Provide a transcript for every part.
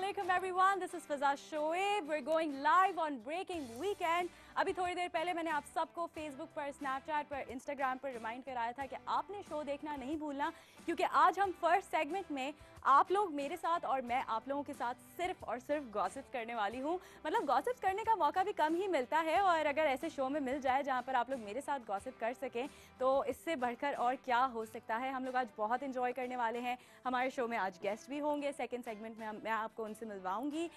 Assalamualaikum everyone. This is Fiza Shoaib. We're going live on Breaking Weekend. अभी थोड़ी देर पहले मैंने आप सबको फेसबुक पर, स्नैपचैट पर, इंस्टाग्राम पर रिमाइंड कराया था कि आपने शो देखना नहीं भूलना, क्योंकि आज हम फर्स्ट सेगमेंट में आप लोग मेरे साथ और मैं आप लोगों के साथ सिर्फ और सिर्फ गॉसिप्स करने वाली हूँ। मतलब गॉसिप्स करने का मौका भी कम ही मिलता है, और अगर ऐसे शो में मिल जाए जहाँ पर आप लोग मेरे साथ गॉसिप कर सकें तो इससे बढ़कर और क्या हो सकता है। हम लोग आज बहुत इंजॉय करने वाले हैं। हमारे शो में आज गेस्ट भी होंगे। सेकेंड सेगमेंट में मैं आपको उनसे मिलवाऊंगी।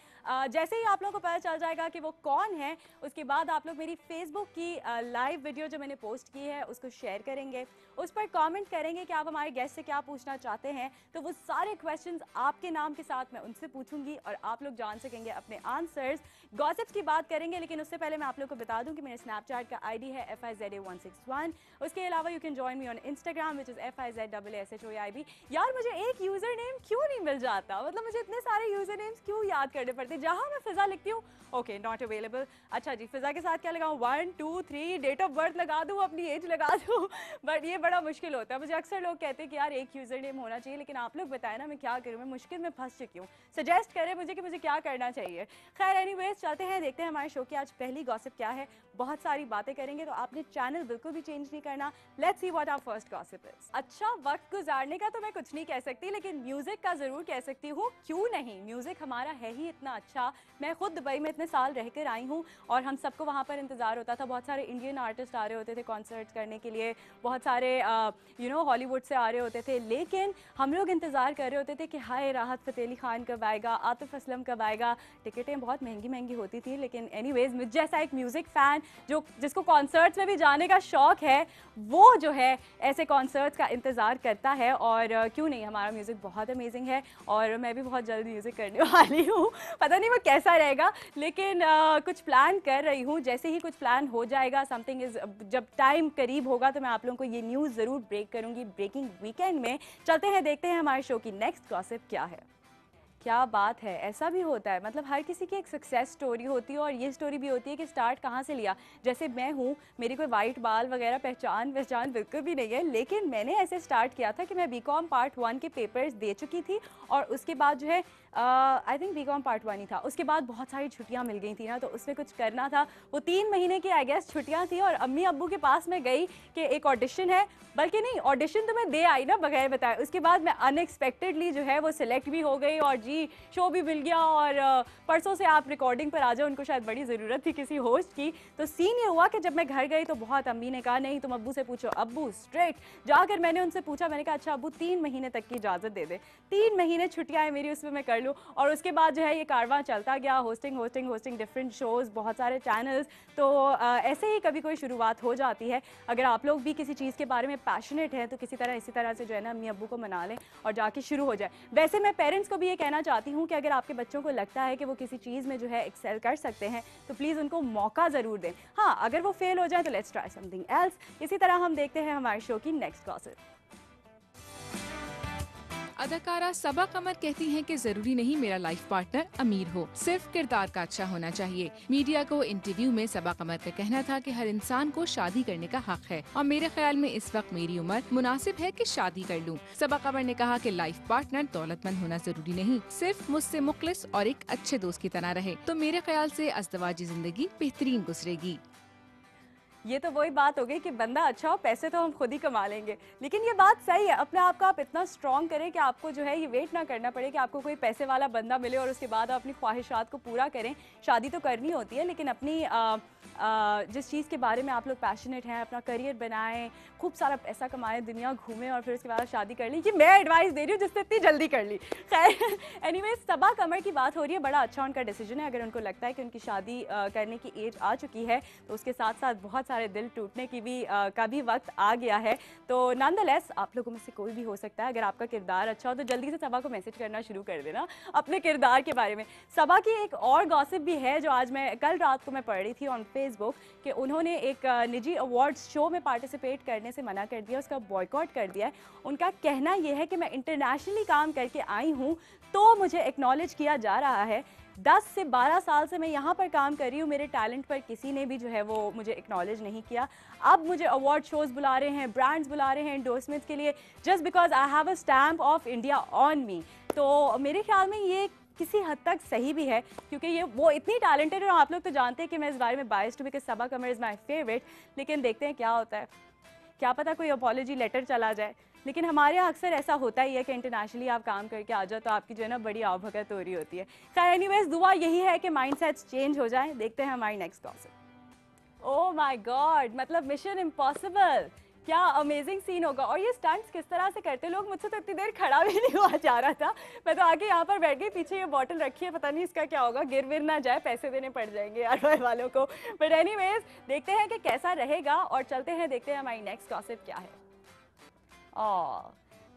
जैसे ही आप लोगों को पता चल जाएगा कि वो कौन है, उसके बाद आप लोग मेरी फेसबुक की लाइव वीडियो जो मैंने पोस्ट की है उसको शेयर करेंगे, उस पर कमेंट करेंगे कि आप हमारे गेस्ट से क्या पूछना चाहते हैं। तो वो सारे क्वेश्चंस आपके नाम के साथ मैं उनसे पूछूंगी और आप लोग जान सकेंगे अपने आंसर्स। गॉसिप्स की बात करेंगे, लेकिन उससे पहले मैं आप लोग को बता दूं कि मेरे स्नैपचैट का आईडी है FIZA161। उसके अलावा you can join me on Instagram which is FIZASSHOAIB। यार मुझे एक यूज़र नेम क्यों नहीं मिल जाता, मतलब मुझे इतने सारे यूज़र नेम्स क्यों याद करने पड़ते। जहाँ मैं फिज़ा लिखती हूँ ओके नॉट अवेलेबल। अच्छा जी, फिज़ा के साथ क्या लगाऊँ, 1 2 3 डेट ऑफ बर्थ लगा दूँ, अपनी एज लगा दूँ, बट ये बड़ा मुश्किल होता है। मुझे अक्सर लोग कहते हैं कि यार एक यूज़र नेम होना चाहिए, लेकिन आप लोग बताएं ना मैं क्या करूँ, मैं मुश्किल में फंस चुकी हूँ। सजेस्ट करें मुझे कि मुझे क्या करना चाहिए। खैर एनीवेज चलते हैं, देखते हैं हमारे शो की आज पहली गॉसिप क्या है। बहुत सारी बातें करेंगे, तो आपने चैनल बिल्कुल भी चेंज नहीं करना। Let's see what our first gossip is. अच्छा, वक्त गुजारने का तो मैं कुछ नहीं कह सकती, लेकिन म्यूजिक का जरूर कह सकती हूँ। क्यों नहीं, म्यूजिक हमारा है ही इतना अच्छा। मैं खुद दुबई में इतने साल रहकर आई हूँ और हम सबको वहाँ पर इंतजार होता था। बहुत सारे इंडियन आर्टिस्ट आ रहे होते थे कॉन्सर्ट्स करने के लिए, बहुत सारे हॉलीवुड से आ रहे होते थे, लेकिन हम लोग इंतजार कर रहे होते थे कि हाय राहत फ़तेह अली खान कब आएगा, आतिफ असलम कब आएगा। टिकटें बहुत महंगी महंगी होती थी, लेकिन एनीवेज मुझ जैसा एक म्यूज़िक फ़ैन जिसको कॉन्सर्ट्स में भी जाने का शौक़ है, वो जो है ऐसे कॉन्सर्ट्स का इंतज़ार करता है। और क्यों नहीं, हमारा म्यूज़िक बहुत अमेजिंग है और मैं भी बहुत जल्द म्यूज़िक करने वाली हूँ। पता नहीं वो कैसा रहेगा, लेकिन कुछ प्लान कर रही हूँ। जैसे ही कुछ प्लान हो जाएगा, समथिंग इज़, जब टाइम करीब होगा तो मैं आप लोगों को ये न्यूज़ ज़रूर ब्रेक करूँगी ब्रेकिंग वीकेंड में। चलते हैं, देखते हैं हमारे शो की नेक्स्ट गॉसिप क्या है। क्या बात है, ऐसा भी होता है। मतलब हर किसी की एक सक्सेस स्टोरी होती है, और ये स्टोरी भी होती है कि स्टार्ट कहाँ से लिया। जैसे मैं हूँ, मेरी कोई वाइट बाल वगैरह पहचान बिल्कुल भी नहीं है, लेकिन मैंने ऐसे स्टार्ट किया था कि मैं बीकॉम पार्ट 1 के पेपर्स दे चुकी थी, और उसके बाद जो है आई थिंक बीकॉम पार्ट 1 ही था। उसके बाद बहुत सारी छुट्टियाँ मिल गई थी ना, तो उसमें कुछ करना था। वो 3 महीने की आई गेस छुट्टियाँ थी, और अम्मी अब्बू के पास में गई कि एक ऑडिशन है, बल्कि नहीं ऑडिशन तो मैं दे आई ना बगैर बताए। उसके बाद मैं अनएक्सपेक्टेडली जो है वो सिलेक्ट भी हो गई, और जी शो भी मिल गया। और परसों से आप रिकॉर्डिंग पर आ जाओ, उनको शायद बड़ी ज़रूरत थी किसी होस्ट की। तो सीन ये हुआ कि जब मैं घर गई तो बहुत अम्मी ने कहा नहीं तुम अब्बू से पूछो। अब्बू स्ट्रेट जाकर मैंने उनसे पूछा, मैंने कहा अच्छा अब्बू 3 महीने तक की इजाज़त दे दे, 3 महीने छुट्टियाँ हैं मेरी, उसमें मैं कर लूँ। और उसके बाद जो है ये कारवां चलता गया, होस्टिंग डिफरेंट शोज़, बहुत सारे चैनल्स। तो ऐसे ही कभी कोई शुरुआत हो जाती है। अगर आप लोग भी किसी चीज़ के बारे में पैशनेट हैं तो इसी तरह से जो है ना अम्मी अब्बू को मना लें और जाके शुरू हो जाए। वैसे मैं पेरेंट्स को भी ये कहना चाहती हूँ कि अगर आपके बच्चों को लगता है कि वो किसी चीज़ में जो है एक्सेल कर सकते हैं तो प्लीज़ उनको मौका ज़रूर दें। हाँ, अगर वो फेल हो जाए तो लेट्स ट्राई समथिंग एल्स। इसी तरह हम देखते हैं हमारे शो की नेक्स्ट गॉसिप। अदाकारा सबा कमर कहती हैं कि जरूरी नहीं मेरा लाइफ पार्टनर अमीर हो, सिर्फ किरदार का अच्छा होना चाहिए। मीडिया को इंटरव्यू में सबा कमर का कहना था कि हर इंसान को शादी करने का हक है, और मेरे ख्याल में इस वक्त मेरी उम्र मुनासिब है कि शादी कर लूं। सबा कमर ने कहा कि लाइफ पार्टनर दौलतमंद होना जरूरी नहीं, सिर्फ मुझसे मुखलिस और एक अच्छे दोस्त की तरह रहे तो मेरे ख्याल से अज़दवाजी जिंदगी बेहतरीन गुजरेगी। ये तो वही बात हो गई कि बंदा अच्छा हो, पैसे तो हम खुद ही कमा लेंगे। लेकिन ये बात सही है, अपने आप को आप इतना स्ट्रॉन्ग करें कि आपको जो है ये वेट ना करना पड़े कि आपको कोई पैसे वाला बंदा मिले और उसके बाद आप अपनी ख्वाहिशात को पूरा करें। शादी तो करनी होती है, लेकिन अपनी जिस चीज़ के बारे में आप लोग पैशनेट हैं, अपना करियर बनाएं, खूब सारा पैसा कमाएं, दुनिया घूमें और फिर उसके बाद शादी कर ली। ये मैं एडवाइस दे रही हूँ जिससे इतनी जल्दी कर ली। खैर एनीवेज, सबा कमर की बात हो रही है, बड़ा अच्छा उनका डिसीजन है। अगर उनको लगता है कि उनकी शादी करने की एज आ चुकी है, तो उसके साथ साथ बहुत सारे दिल टूटने की भी का भी वक्त आ गया है। तो नॉनदलेस आप लोगों में से कोई भी हो सकता है, अगर आपका किरदार अच्छा हो तो जल्दी से सबा को मैसेज करना शुरू कर देना अपने किरदार के बारे में। सबा की एक और गॉसिप भी है जो आज मैं कल रात को मैं पढ़ रही थी ऑन फेसबुक कि उन्होंने एक निजी अवार्ड्स शो में पार्टिसिपेट करने से मना कर दिया, उसका बॉयकॉट कर दिया है। उनका कहना यह है कि मैं इंटरनेशनली काम करके आई हूँ तो मुझे एक्नॉलेज किया जा रहा है। 10 से 12 साल से मैं यहाँ पर काम कर रही हूँ, मेरे टैलेंट पर किसी ने भी जो है वो मुझे एक्नॉलेज नहीं किया। अब मुझे अवार्ड शोज़ बुला रहे हैं, ब्रांड्स बुला रहे हैं एंडोर्समेंट्स के लिए, just because I have a stamp of India on me. तो मेरे ख्याल में ये किसी हद तक सही भी है, क्योंकि ये वो इतनी टैलेंटेड है और आप लोग तो जानते हैं कि मैं इस बारे में बायस्ड हूँ because Saba Qamar is my favourite. लेकिन देखते हैं क्या होता है, क्या पता कोई अपॉलॉजी लेटर चला जाए। लेकिन हमारे यहाँ अक्सर ऐसा होता ही है कि इंटरनेशनली आप काम करके आ जाओ तो आपकी जो है ना बड़ी आवभगत हो रही होती है। खैर एनीवेज, दुआ यही है कि माइंडसेट्स चेंज हो जाए। देखते हैं हमारी next gossip. Oh my God, मतलब मिशन इम्पॉसिबल, क्या अमेजिंग सीन होगा। और ये स्टंट्स किस तरह से करते लोग, मुझसे तो इतनी देर खड़ा भी नहीं हुआ जा रहा था। मैं तो आके यहाँ पर बैठ गई, पीछे ये बॉटल रखी है, पता नहीं इसका क्या होगा, गिर विर ना जाए, पैसे देने पड़ जाएंगे यार भाई वालों को। बट एनीवेज, देखते हैं कि कैसा रहेगा और चलते हैं, देखते हैं हमारी नेक्स्ट गॉसिप क्या है।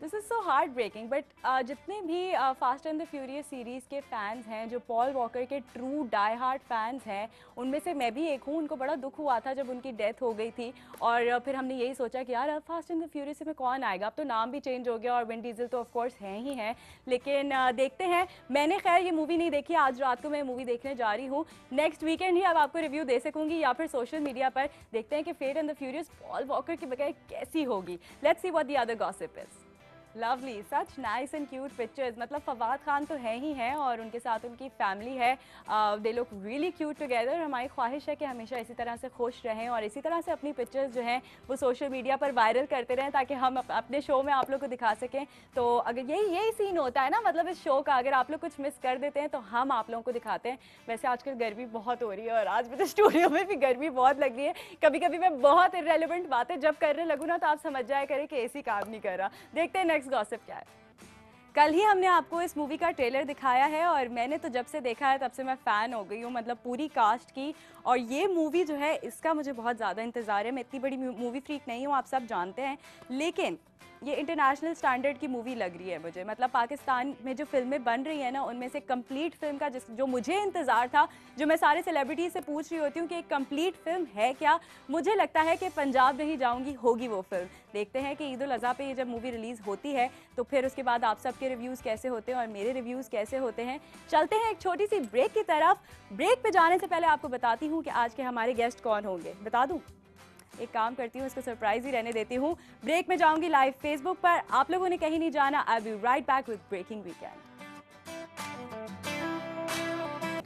This is so heartbreaking, but जितने भी Fast and the Furious series के फैंस हैं, जो पॉल वॉकर के ट्रू डाई हार्ट फैंस हैं, उनमें से मैं भी एक हूँ। उनको बड़ा दुख हुआ था जब उनकी डेथ हो गई थी और फिर हमने यही सोचा कि यार अब फास्ट एंड द फ्यूरियस में कौन आएगा। अब तो नाम भी चेंज हो गया और विन डीजल तो ऑफकोर्स हैं ही हैं, लेकिन देखते हैं। मैंने खैर ये मूवी नहीं देखी, आज रात को मैं मूवी देखने जा रही हूँ। नेक्स्ट वीकेंड ही अब आपको रिव्यू दे सकूँगी या फिर सोशल मीडिया पर। देखते हैं कि Fate and the Furious Paul Walker के बगैर कैसी होगी। Let's see what the other gossip is. Lovely, such nice and cute pictures. मतलब फवाद खान तो है ही हैं और उनके साथ उनकी फैमिली है। They look really cute together. हमारी ख्वाहिश है कि हमेशा इसी तरह से खुश रहें और इसी तरह से अपनी पिक्चर्स जो हैं वो सोशल मीडिया पर वायरल करते रहें ताकि हम अपने शो में आप लोग को दिखा सकें। तो अगर यही सीन होता है ना, मतलब इस शो का, अगर आप लोग कुछ मिस कर देते हैं तो हम आप लोगों को दिखाते हैं। वैसे आजकल गर्मी बहुत हो रही है और आज मुझे स्टूडियो में भी गर्मी बहुत लग रही है। कभी कभी मैं बहुत इररेलेवेंट बातें जब करने लगूँ ना तो आप समझ जाया करें कि एसी काम नहीं कर रहा। देखते हैं नेक्स्ट गॉसिप क्या है। कल ही हमने आपको इस मूवी का ट्रेलर दिखाया है और मैंने तो जब से देखा है तब से मैं फ़ैन हो गई हूँ, मतलब पूरी कास्ट की। और ये मूवी जो है इसका मुझे बहुत ज़्यादा इंतज़ार है। मैं इतनी बड़ी मूवी फ्रीक नहीं हूँ, आप सब जानते हैं, लेकिन ये इंटरनेशनल स्टैंडर्ड की मूवी लग रही है मुझे। मतलब पाकिस्तान में जो फिल्में बन रही हैं ना, उनमें से कंप्लीट फिल्म का जो मुझे इंतज़ार था, जो मैं सारे सेलिब्रिटी से पूछ रही होती हूँ कि एक कंप्लीट फिल्म है क्या, मुझे लगता है कि पंजाब नहीं जाऊँगी होगी वो फिल्म। देखते हैं कि ईद उल अज़हा पे ये जब मूवी रिलीज़ होती है तो फिर उसके बाद आप सबके रिव्यूज़ कैसे होते हैं और मेरे रिव्यूज़ कैसे होते हैं। चलते हैं एक छोटी सी ब्रेक की तरफ। ब्रेक पे जाने से पहले आपको बताती हूँ कि आज के हमारे गेस्ट कौन होंगे। बता दूँ, एक काम करती हूँ, इसको सरप्राइज ही रहने देती हूँ। ब्रेक में जाऊंगी लाइव फेसबुक पर, आप लोगों ने कहीं नहीं जाना। I will be right back with Breaking Weekend.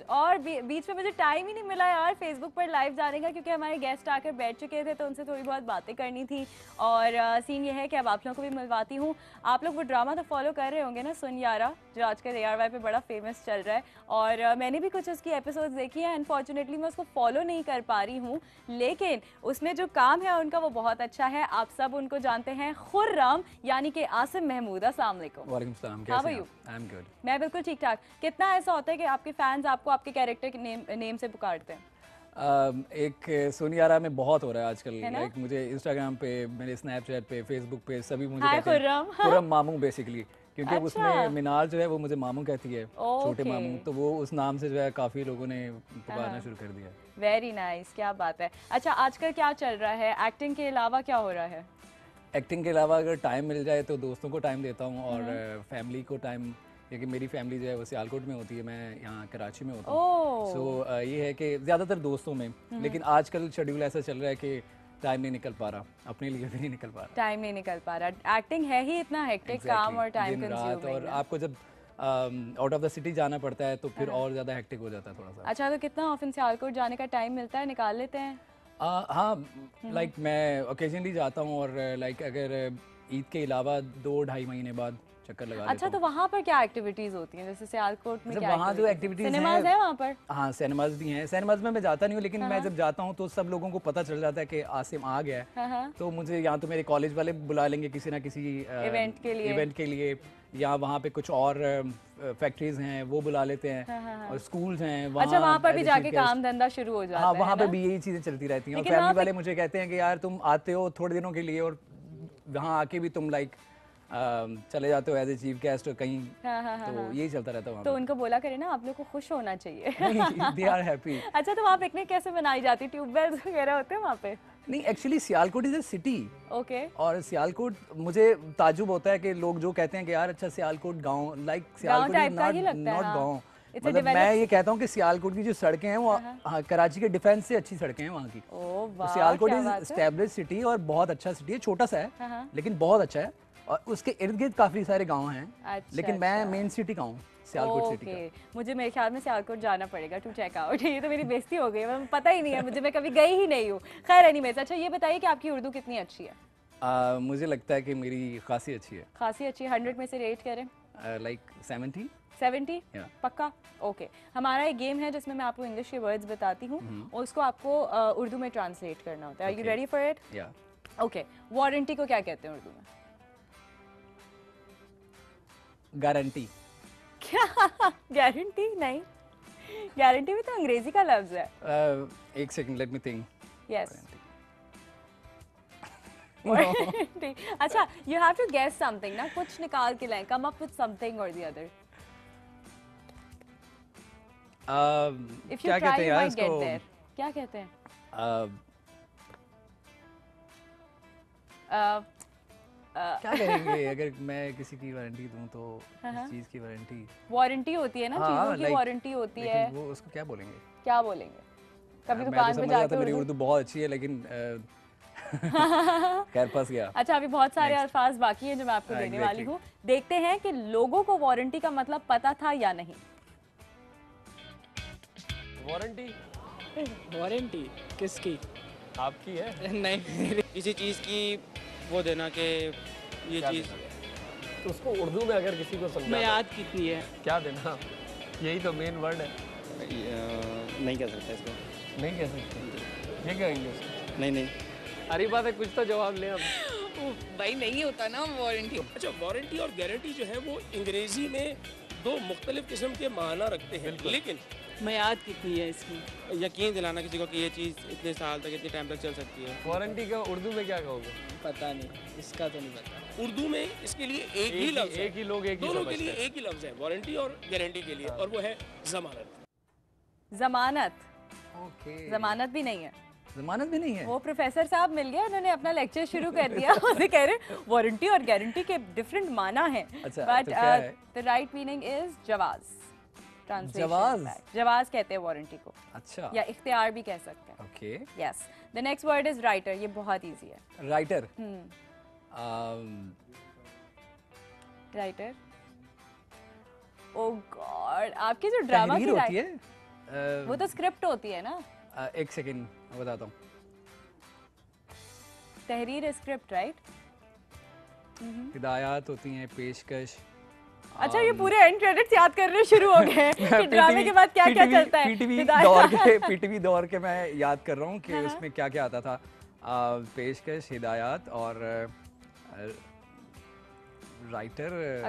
और बीच में मुझे टाइम ही नहीं मिला यार फेसबुक पर लाइव जाने का, क्योंकि हमारे गेस्ट आकर बैठ चुके थे तो उनसे थोड़ी बहुत बातें करनी थी। और सीन ये है कि अब आप लोगों को भी मिलवाती हूँ। आप लोग वो ड्रामा तो फॉलो कर रहे होंगे ना, सुन यारा, जो आजकल ARY पे बड़ा फेमस चल रहा है। और मैंने भी कुछ उसकी एपिसोड्स देखी हैं। अनफॉर्चुनेटली मैं उसको फॉलो नहीं कर पा रही हूँ, लेकिन उसमें जो काम है उनका वो बहुत अच्छा है। आप सब उनको जानते हैं, खुर्रम यानी कि आसिम महमूद। अस्सलाम वालेकुम। वालेकुम सलाम, How कैसे are हैं you? आप? I am good. मैं बिल्कुल ठीक ठाक। कितना ऐसा होता है कि आपके फैंस आपको आपके कैरेक्टर के नेम से पुकारते हैं? एक सोनियारा में बहुत हो रहा है आजकल। है ना? लाइक मुझे इंस्टाग्राम पे, मेरे स्नैपचैट पे, फेसबुक पे सभी मुझे हाय कहते हैं खुर्रम। खुर्रम मामू बेसिकली, क्योंकि अच्छा। उसमें मिनाल जो है वो मुझे मामू कहती है, छोटे ओके। मामू, तो वो उस नाम से जो है काफ़ी लोगों ने पुकारना शुरू कर दिया। वेरी नाइस, क्या बात है। अच्छा, आजकल क्या चल रहा है? एक्टिंग के अलावा क्या हो रहा है? एक्टिंग के अलावा अगर टाइम मिल जाए तो दोस्तों को टाइम देता हूँ और फैमिली को टाइम, क्योंकि मेरी फैमिली जो है वो सियालकोट में होती है, मैं यहाँ कराची में होता हूँ। ओह। सो ये है कि ज़्यादातर दोस्तों में, लेकिन आजकल शेड्यूल ऐसा चल रहा है कि टाइम नहीं निकल पा रहा, अपने लिए भी नहीं निकल पा रहा। टाइम नहीं निकल पा रहा। एक्टिंग है ही इतना हेक्टिक काम और टाइम दिन रात, कंज्यूमिंग। और आपको जब आउट ऑफ द सिटी जाना पड़ता है तो फिर और ज़्यादा हेक्टिक हो जाता है थोड़ा सा। अच्छा, तो कितना ऑफन सियालकोट जाने का टाइम मिलता है? निकाल लेते हैं? हाँ, लाइक मैं ओकेजनली जाता हूँ और लाइक अगर ईद के अलावा 2-2.5 महीने बाद चक्कर लगा लेता अच्छा, हूँ। तो वहाँ पर क्या एक्टिविटीज़ होती हैं? जैसे सियालकोट में जब क्या वहाँ जो एक्टिविटीज़ सिनेमाज है वहाँ पर? हाँ, सिनेमाज भी हैं। सिनेमाज में मैं जाता नहीं हूँ, लेकिन मैं जब जाता हूँ तो सब लोगों को पता चल जाता है कि आसिम आ गया है। तो मुझे यहाँ तो मेरे कॉलेज वाले बुला लेंगे किसी ना किसी इवेंट के लिए, या वहाँ पे कुछ और फैक्ट्रीज हैं वो बुला लेते हैं, और स्कूल्स हैं वहाँ। अच्छा, वहाँ पर भी जाके काम धंधा शुरू हो जाता है? हाँ, वहाँ पे भी यही चीज़ें चलती रहती हैं। और फैमिली वाले मुझे कहते हैं कि यार तुम आते हो थोड़े दिनों के लिए और वहाँ आके भी तुम लाइक चले जाते हो एज ए चीफ गेस्ट कहीं। तो यही चलता रहता है। तो उनको बोला करे ना, आप लोग को खुश होना चाहिए। They are happy. अच्छा, तो वहाँ पिकनिक कैसे बनाई जाती है? ट्यूबवेल्स वगैरह होते हैं वहाँ पे? नहीं, actually Sialkot is a city. Okay. और सियालकोट, मुझे ताजुब होता है कि लोग जो कहते हैं कि यार अच्छा सियालकोट गांव, लाइक सियालकोट इज नॉट गांव। मतलब मैं ये कहता हूँ कि सियालकोट की जो सड़कें हैं वो कराची के डिफेंस से अच्छी सड़कें हैं वहाँ की। तो सियालकोट इज एस्टैब्लिश्ड सिटी और बहुत अच्छा सिटी है, छोटा सा है लेकिन बहुत अच्छा है, और उसके इर्द गिर्द काफी सारे गाँव हैं। लेकिन मैं मेन सिटी का हूँ सियालकोट सिटी का। मुझे मेरे ख्याल में सियालकोट जाना पड़ेगा टू चेक आउट। ये तो मेरी बेइज्जती हो गई है, पता ही नहीं है मुझे, मैं कभी गई ही नहीं हूँ। खैर एनीवेज, अच्छा ये बताइए कि आपकी उर्दू कितनी अच्छी है? मुझे लगता है कि मेरी खासी अच्छी है। खासी अच्छी, 100 में से रेट करें? लाइक 70। 70? पक्का? ओके। हमारा एक गेम है जिसमें मैं आपको इंग्लिश के वर्ड्स बताती हूँ और उसको आपको उर्दू में ट्रांसलेट करना होता है। Are you ready for it? Yeah. Okay, warranty को क्या कहते हैं उर्दू में? गारंटी। क्या? गारंटी नहीं, गारंटी भी तो अंग्रेजी का लफ्ज है। एक second, let me think. Yes. अच्छा, you have to guess something ना, कुछ निकाल के लाएं, कम अप विद समथिंग और the other. If you try you might get there. क्या कहते हैं? क्या करेंगे अगर मैं किसी की वारंटी दूं तो इस चीज की वारंटी होती है ना, चीजों की वारंटी होती है। वो उसको क्या बोलेंगे? क्या बोलेंगे? कभी दुकान पे जाके मेरी उर्दू बहुत अच्छी है लेकिन खैर फंस गया। अच्छा, अभी बहुत सारे अल्फाज बाकी हैं जो मैं आपको देने वाली हूँ। देखते हैं कि लोगों को वारंटी का मतलब पता था या नहीं। वारंटी किसकी? आपकी है? नहीं, किसी चीज़ की वो देना कि ये चीज़, तो उसको उर्दू में अगर किसी को समझाना, याद कितनी है, क्या देना, यही तो मेन वर्ड है। नहीं कह सकते इसको। नहीं कह सकते, ये कहेंगे उसको? नहीं। अरे बात है, कुछ तो जवाब लें अब। भाई नहीं होता ना वारंटी। अच्छा, वारंटी और गारंटी जो है वो अंग्रेजी में दो मुख्तलिफ किस्म के माना रखते हैं, लेकिन याद कितनी है इसकी? यकीन दिलाना किसी को कि ये चीज़ इतने साल तक, इतने टाइम तक चल सकती है। वारंटी का उर्दू में क्या कहोगे? पता नहीं, इसका तो नहीं पता। उर्दू में इसके लिए एक ही लफ्ज़ है, एक ही लोग एक ही दोनों के समझते लिए हैं। एक ही लफ्ज़ है वारंटी और गारंटी के लिए, और वो है जमानत। जमानत? ओके। जमानत भी नहीं है। जमानत भी नहीं है? वो प्रोफेसर साहब मिल गया, उन्होंने अपना लेक्चर शुरू कर दिया। उसे कह रहे वारंटी और गारंटी के डिफरेंट माना है, अच्छा, बट तो क्या है? द राइट मीनिंग इज जवाज। जवाज? जवाज कहते हैं वारंटी को। अच्छा। या इख्तियार भी कह सकते हैं। Okay. Yes. The next word is writer. ये बहुत इजी है। राइटर। राइटर। ओ गॉड, आपकी जो ड्रामा की होती है, वो तो स्क्रिप्ट होती है ना। एक सेकंड मैं बताता हूँ। तहरीर स्क्रिप्ट, राइट? हिदायत होती हैं, पेशकश। अच्छा, ये पूरे एंड क्रेडिट्स याद करने शुरू हो गए कि ड्रामे के बाद क्या क्या चलता है। पीटीवी दौर के मैं याद कर रहा हूँ कि उसमें क्या क्या आता था। पेशकश, हिदायत और राइटर।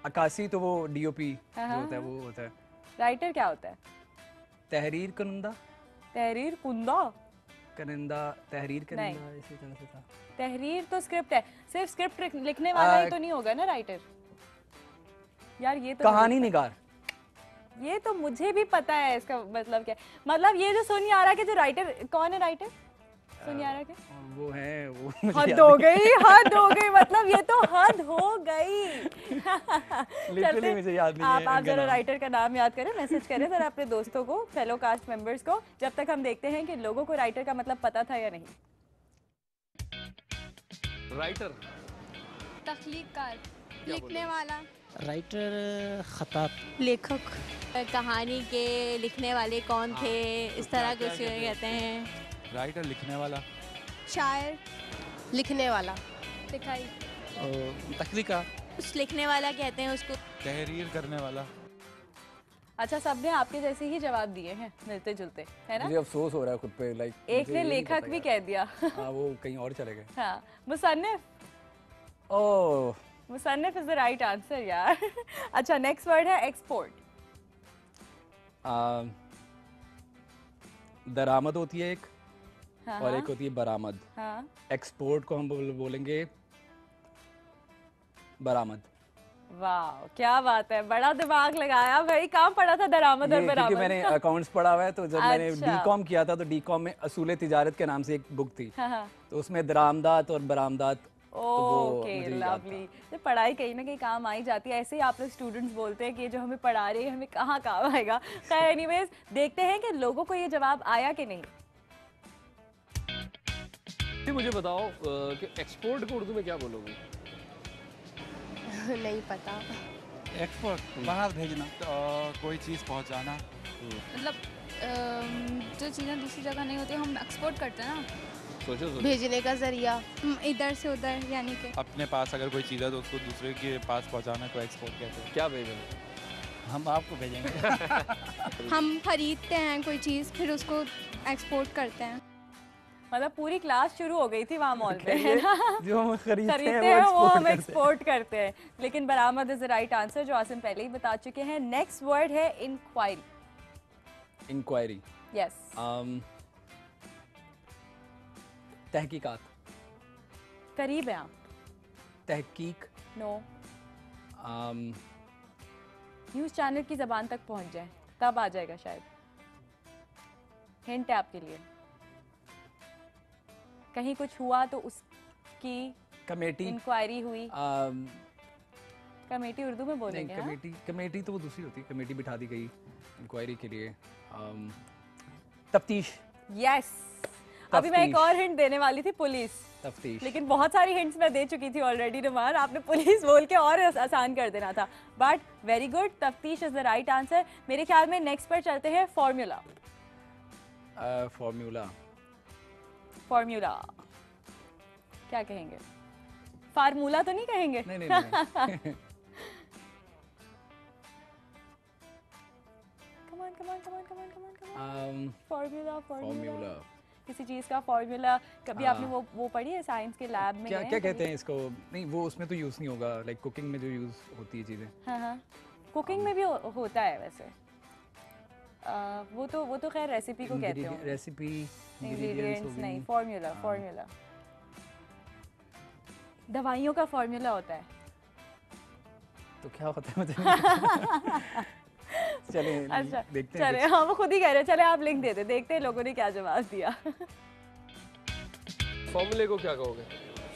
अकासी तो वो डीओपी जो होता है वो होता है। राइटर क्या होता है? तहरीर कुनंदा। तहरीर कुंदा? कनिंदा, तहरीर कनिंदा, इसी तरह से था। तहरीर तो स्क्रिप्ट है, सिर्फ स्क्रिप्ट लिखने वाला ही तो नहीं होगा ना राइटर। यार ये तो कहानी निगार। ये तो मुझे भी पता है इसका मतलब क्या है। मतलब ये जो सुनियारा के जो राइटर, कौन है राइटर सुनियारा के? वो है वो। हद हो गई, हद हो गई, मतलब ये तो हद हो गई। लिटरली मुझे याद नहीं है। आप जरा राइटर का नाम याद करें, मैसेज करें जरा अपने दोस्तों को, फेलो कास्ट मेंबर्स को, जब तक हम देखते हैं कि लोगों को राइटर का मतलब पता था या नहीं। राइटर, तख्लीककार, लिखने वाला। राइटर खताब, लेखक, कहानी के लिखने वाले कौन थे, इस तरह कुछ कहते हैं। राइटर लिखने वाला। शायर, लिखने वाला। दिखाई, तख्लीका, उस लिखने वाला कहते हैं उसको। तहरीर करने वाला। अच्छा, सबने आपके जैसे ही जवाब दिए हैं, मिलते जुलते, है ना? मुझे अफसोस हो रहा है खुद पे, लाइक एक ने लेखक भी कह दिया। हाँ, वो कहीं और चले गए। हाँ, मुसन्निफ। ओह, मुसन्निफ इज द राइट आंसर यार। अच्छा, नेक्स्ट वर्ड है एक्सपोर्ट। दरामद होती है एक, हाँ, और एक होती है बरामद। हाँ। एक्सपोर्ट को हम बोलेंगे बरामद। वाह, क्या बात है, बड़ा दिमाग लगाया भाई। कहाँ पढ़ा था दरामद और बरामद? क्योंकि मैंने अकाउंट्स पढ़ा हुआ है, तो जब मैंने अच्छा। डीकॉम किया था तो डीकॉम में असूल तिजारत के नाम से एक बुक थी। हाँ। तो उसमें दरामदात और बरामदात। Okay, lovely. तो पढ़ाई कहीं ना कहीं काम आई जाती है। ऐसे ही आप लोग स्टूडेंट्स बोलते हैं कि ये जो हमें पढ़ा रहे हैं हमें कहाँ काम आएगा। खैर एनीवेज, देखते हैं कि लोगों को ये जवाब आया कि नहीं। मुझे बताओ कि एक्सपोर्ट को उर्दू में क्या बोलोगे? नहीं पता। एक्सपोर्ट बाहर भेजना, कोई चीज़ पहुंचाना। मतलब जो चीज़ें दूसरी जगह नहीं होती हम एक्सपोर्ट करते हैं ना। सोचो भेजने का जरिया, इधर से उधर, यानी कि अपने पास अगर कोई चीज़ है तो उसको दूसरे के पास पहुंचाना को एक्सपोर्ट कहते हैं। क्या भेजेंगे? हम आपको भेजेंगे। हम खरीदते हैं कोई चीज़ फिर उसको एक्सपोर्ट करते हैं। मतलब पूरी क्लास शुरू हो गई थी वहाँ मॉल पे, है ना? जो हम खरीदते हैं वो हम एक्सपोर्ट करते हैं। लेकिन बरामद इज द राइट आंसर, जो आसिम पहले ही बता चुके हैं। नेक्स्ट वर्ड है इंक्वायरी। Inquiry, yes. तहकीकात। करीब है आप। तहकीक, नो। न्यूज़ चैनल की ज़बान तक पहुंच जाए तब आ जाएगा शायद। हिंट है आपके लिए। कहीं कुछ हुआ तो उसकी कमेटी, इंक्वायरी हुई। कमेटी उर्दू में बोलेंगे। नहीं, कमेटी तो वो दूसरी होती है। कमेटी बिठा दी गई इंक्वायरी के लिए। तफ्तीश। यस। अभी मैं एक और हिंट देने वाली थी, पुलिस। तफ्तीश। लेकिन बहुत सारी हिंट्स मैं दे चुकी थी ऑलरेडी नुमान, आपने पुलिस बोल के और आसान कर देना था। बट वेरी गुड, तफ्तीश इज द राइट आंसर। मेरे ख्याल में नेक्स्ट पर चलते हैं फॉर्मूला। फॉर्मूला क्या कहेंगे? फार्मूला तो नहीं कहेंगे? नहीं। फॉर्मूला किसी चीज का फॉर्मूला। कभी आपने वो पढ़ी है साइंस के लैब में? क्या कहते हैं इसको? नहीं, वो उसमें तो यूज नहीं होगा, लाइक कुकिंग में जो यूज होती है चीजें। हाँ, कुकिंग में भी होता है वैसे। वो तो खैर रेसिपी को कहते हैं। रेसिपी, इंग्रेडिएंट्स नहीं, फॉर्मूला। दवाइयों का फॉर्मूला होता है। तो क्या होता है मुझे? चले अच्छा, देखते हैं। चले, हाँ वो खुद ही कह रहे हैं। चले आप लिंक दे दे, देखते हैं लोगों ने क्या जवाब दिया। फॉर्मूले को क्या कहोगे?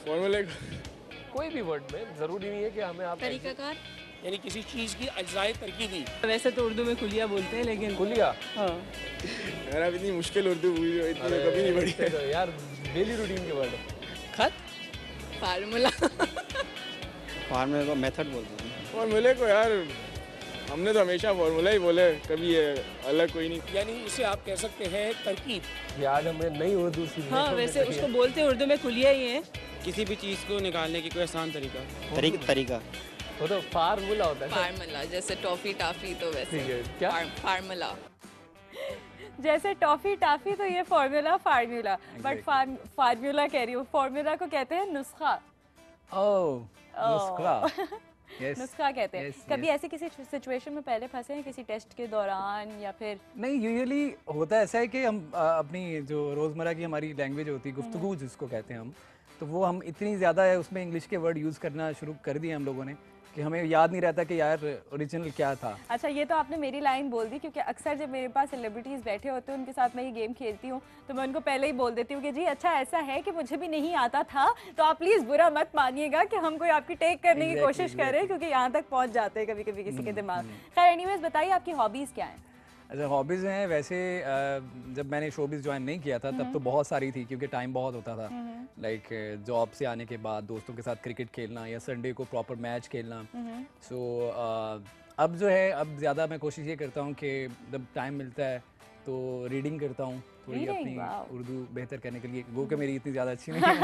फॉर्मूले को कोई भी वर्ड में, जरूरी नहीं है कि हमें आप तरीकाकार, यानी किसी चीज़ की अज्जाए तरकीबी। वैसे तो उर्दू में कुलिया बोलते हैं, लेकिन कुलिया। हाँ। यार आप इतनी मुश्किल उर्दू इतनी कभी नहीं पढ़ी है यार, डेली रूटीन के वर्ड। खत, फार्मूला। फॉर्मूले को मेथड बोलते हैं। फॉर्मूले को यार हमने तो हमेशा फॉर्मूला ही बोले, कभी ये अलग कोई नहीं। यानी इसे आप कह सकते हैं तरकीब। आज हमने नई उर्दू सीखी। हाँ, वैसे उसको बोलते हैं उर्दू में कुलिया ही है। किसी भी चीज़ को निकालने की कोई आसान तरीका। वो तो फार्मूला होता है। फार्मूला जैसे टॉफी टाफी, तो वैसे ठीक है। क्या? फार्मूला। जैसे टॉफी टाफी तो ये फार्मूला। बट फार्मूला कह रही हूँ, फार्मूला को कहते हैं नुस्खा। नुस्खा। नुस्खा कहते हैं। कभी ऐसी किसी सिचुएशन में पहले फंसे हैं, किसी टेस्ट के दौरान या फिर? नहीं, यूजुअली होता ऐसा है कि हम अपनी जो रोज़मर्रा की हमारी लैंग्वेज होती है, गुफ्तगू जिसको कहते हैं हम, तो वो हम इतनी ज़्यादा है उसमें इंग्लिश के वर्ड यूज़ करना शुरू कर दिए हम लोगों ने कि हमें याद नहीं रहता कि यार ओरिजिनल क्या था। अच्छा, ये तो आपने मेरी लाइन बोल दी, क्योंकि अक्सर जब मेरे पास सेलिब्रिटीज़ बैठे होते हैं, उनके साथ मैं ये गेम खेलती हूँ, तो मैं उनको पहले ही बोल देती हूँ कि जी अच्छा ऐसा है कि मुझे भी नहीं आता था, तो आप प्लीज़ बुरा मत मानिएगा कि हम कोई आपकी टेक करने की कोशिश करें, क्योंकि यहाँ तक पहुँच जाते हैं कभी कभी किसी के दिमाग। खैर एनीवेज, बताइए आपकी हॉबीज़ क्या हैं? अच्छा, हॉबीज़ हैं वैसे जब मैंने शोबिज़ ज्वाइन नहीं किया था तब तो बहुत सारी थी, क्योंकि टाइम बहुत होता था। लाइक जॉब से आने के बाद दोस्तों के साथ क्रिकेट खेलना या संडे को प्रॉपर मैच खेलना। सो अब जो है, अब ज़्यादा मैं कोशिश ये करता हूँ कि जब टाइम मिलता है तो रीडिंग करता हूँ थोड़ी, अपनी उर्दू बेहतर करने के लिए। वो कि मेरी इतनी ज़्यादा अच्छी नहीं है।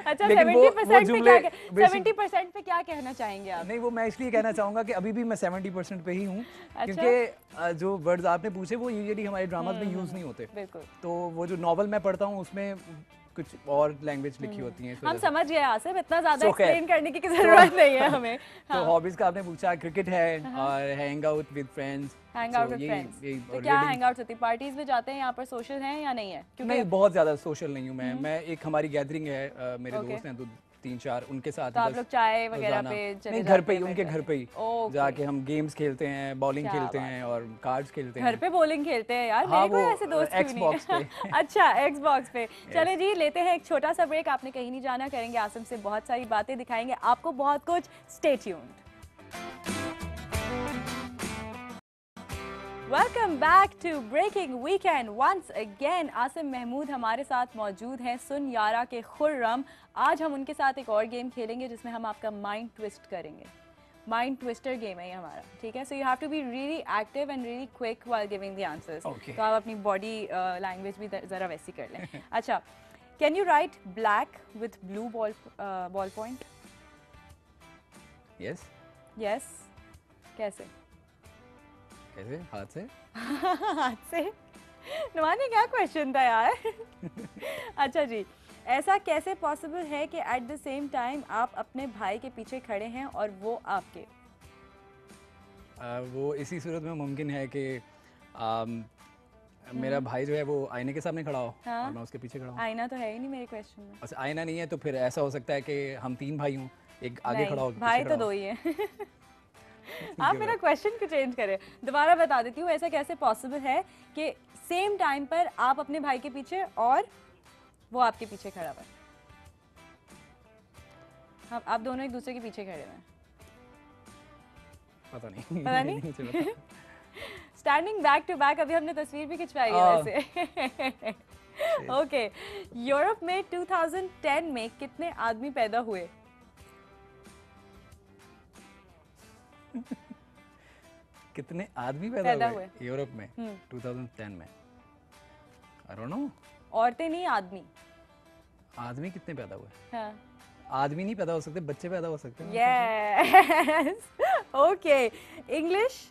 अच्छा, 70% पे क्या कहना चाहेंगे आप? नहीं, वो मैं इसलिए कहना चाहूँगा कि अभी भी मैं 70% पे ही हूँ। अच्छा? क्योंकि जो वर्ड्स आपने पूछे वो यूजुअली हमारे ड्रामाज में यूज़ नहीं होते। बिल्कुल। तो वो जो नॉवल मैं पढ़ता हूँ उसमें कुछ और लैंग्वेज लिखी होती हैं। हम समझ गए आसिफ, इतना ज़्यादा एक्सप्लेन करने की ज़रूरत नहीं है हमें। तो हॉबीज़ का आपने पूछा, क्रिकेट है और hang out with friends. Hang out with friends, तो क्या हैंग आउट होती है? पार्टीज में जाते हैं, यहाँ पर सोशल हैं या नहीं है? नहीं, बहुत ज़्यादा सोशल नहीं हूँ मैं। एक हमारी गैदरिंग है, मेरे दोस्त हैं 2-3-4, उनके साथ। तो आप लोग चाय वगैरह पे चले? नहीं, घर पे ही, उनके घर पे ही जाके हम गेम्स खेलते हैं, बॉलिंग खेलते हैं और कार्ड्स खेलते हैं। घर पे बॉलिंग खेलते हैं यार? मेरे कोई ऐसे दोस्त क्यों नहीं है? अच्छा, एक्सबॉक्स पे। चले जी, लेते हैं एक छोटा सा ब्रेक। आपने कहीं नहीं जाना, करेंगे आसिम से बहुत सारी बातें, दिखाएंगे आपको बहुत कुछ। Stay tuned. Welcome back to Breaking Weekend once again. Asim Mahmood हमारे साथ मौजूद हैं, सुन यारा के खुर्रम। आज हम उनके साथ एक और गेम खेलेंगे जिसमें हम आपका माइंड ट्विस्ट करेंगे। माइंड ट्विस्टर गेम है ये हमारा, ठीक है? So you have to be really active and really quick while giving the answers. तो आप अपनी बॉडी लैंग्वेज भी ज़रा वैसी कर लें। अच्छा, can you right black with blue ball point? Yes. Yes, कैसे? कैसे? हाथ से? हाथ से? नुमानी क्या क्वेश्चन था यार? अच्छा जी, ऐसा कैसे पॉसिबल है कि एट द सेम टाइम आप अपने भाई के पीछे खड़े हैं और वो आपके? वो इसी सूरत में मुमकिन है कि मेरा भाई जो है वो आईने के सामने खड़ा हो और मैं उसके पीछे खड़ा हूँ। आईना तो है ही नहीं मेरे क्वेश्चन में। अच्छा, आईना नहीं है तो फिर ऐसा हो सकता है कि हम 3 भाई हों, एक आगे खड़ा हो, भाई तो 2 ही हैं। आप मेरा क्वेश्चन क्यों चेंज करें? दोबारा बता देती हूँ, ऐसा कैसे पॉसिबल है कि सेम टाइम पर आप अपने भाई के पीछे और वो आपके पीछे खड़ा हुआ है? आप दोनों एक दूसरे के पीछे खड़े हुए हैं। पता नहीं। पता नहीं? स्टैंडिंग बैक टू बैक, अभी हमने तस्वीर भी खिंचवाई है वैसे। ओके, यूरोप में 2010 में कितने आदमी पैदा हुए? कितने आदमी पैदा हुए यूरोप में 2010 में? I don't know. औरतें नहीं, आदमी। आदमी कितने पैदा हुए? हाँ। आदमी नहीं पैदा हो सकते, बच्चे पैदा हो सकते हैं। यस। ओके, इंग्लिश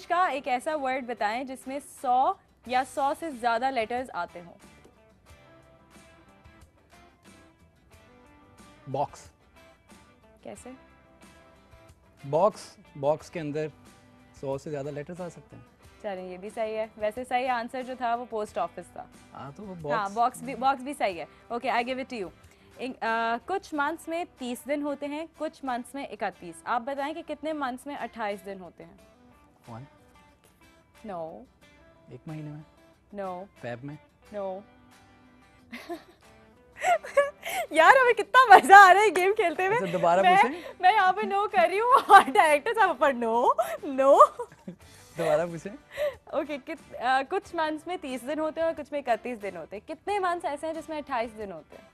का एक ऐसा वर्ड बताएं जिसमें 100 या 100 से ज्यादा लेटर्स आते हों। बॉक्स। कैसे? बॉक्स के अंदर 100 से ज्यादा लेटर्स आ सकते हैं। चलिए, ये भी सही है। वैसे सही आंसर जो था वो पोस्ट ऑफिस था। तो बॉक्स भी सही है। Okay, I give it to you. कुछ मंथ्स में 30 दिन होते हैं, कुछ मंथ्स में 31। आप बताएं कि कितने मंथ्स में 28 दिन होते हैं? 1। नो। एक महीने में? नो। फेब में? नो। यार हमें कितना मजा आ रहा है गेम खेलते हुए। अच्छा, दोबारा पूछें? मैं यहाँ पे नो कर रही हूँ और डायरेक्टर साहब पर नो। दोबारा पूछें? ओके, कुछ मंथ्स में 30 दिन होते हैं और कुछ में 31 दिन होते हैं। कितने मंथ्स ऐसे हैं जिसमें 28 दिन होते हैं?